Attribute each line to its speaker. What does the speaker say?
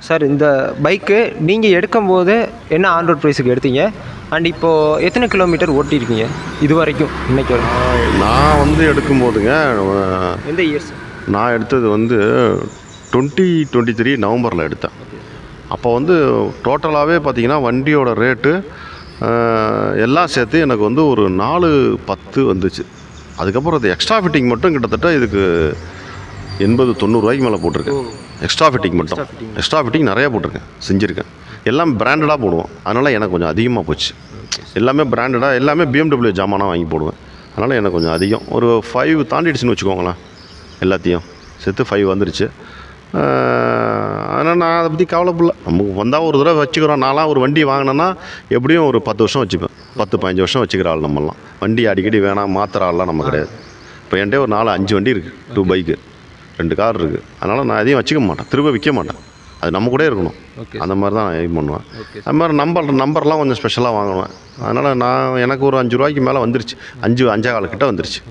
Speaker 1: Sir இந்த bike நீங்கள் எடுக்கும்போது என்ன ஆன் ரோட் ப்ரைஸுக்கு எடுத்தீங்க அண்ட் இப்போது எத்தனை கிலோமீட்டர் ஓட்டியிருக்கீங்க இது வரைக்கும் இன்னைக்கு வரைக்கும்?
Speaker 2: நான் வந்து எடுக்கும்போதுங்க,
Speaker 1: எந்த இயர்ஸ்?
Speaker 2: நான் எடுத்தது வந்து 2023 நவம்பரில் எடுத்தேன். அப்போ வந்து டோட்டலாகவே பார்த்திங்கன்னா வண்டியோட ரேட்டு எல்லாம் சேர்த்து எனக்கு வந்து ஒரு 410 வந்துச்சு. அதுக்கப்புறம் அது எக்ஸ்ட்ரா ஃபிட்டிங் மட்டும் கிட்டத்தட்ட இதுக்கு 80-90 ரூபாய்க்கு மேலே போட்டிருக்கேன். எக்ஸ்ட்ரா ஃபிட்டிங் மட்டும். எக்ஸ்ட்ரா ஃபிட்டிங் நிறையா போட்டிருக்கேன், செஞ்சுருக்கேன். எல்லாம் பிராண்டடாக போடுவோம். அதனால் எனக்கு கொஞ்சம் அதிகமாக போச்சு. எல்லாமே பிராண்டடாக, எல்லாமே BMW ஜாமானாக வாங்கி போடுவேன். அதனால் எனக்கு கொஞ்சம் அதிகம், ஒரு 5 தாண்டிடுச்சுன்னு வச்சுக்கோங்களேன். எல்லாத்தையும் சேர்த்து 5 வந்துருச்சு. அதனால் நான் அதை பற்றி கவலைப்படல. நமக்கு வந்தால் ஒரு தடவை வச்சுக்கிறோம். நான்லாம் ஒரு வண்டி வாங்கினேன்னா எப்படியும் ஒரு 10 வருஷம் வச்சுப்பேன். 10-15 வருஷம் வச்சுக்கிற ஆள் நம்மலாம். வண்டி அடிக்கடி வேணாம் மாத்திர ஆள்லாம் நம்ம கிடையாது. இப்போ என்கிட்ட ஒரு 4-5 வண்டி இருக்குது. 2 பைக்கு, 2 கார் இருக்குது. அதனால் நான் எதையும் வச்சுக்க மாட்டேன், திரும்ப விற்க மாட்டேன். அது நம்ம கூட இருக்கணும். அந்த மாதிரி தான் நான் எய்ம் பண்ணுவேன். அது மாதிரி நம்பர்லாம் கொஞ்சம் ஸ்பெஷலாக வாங்குவேன். அதனால் எனக்கு ஒரு 5 ரூபாய்க்கு மேலே வந்துருச்சு. 5-5.25 கிட்ட வந்துருச்சு.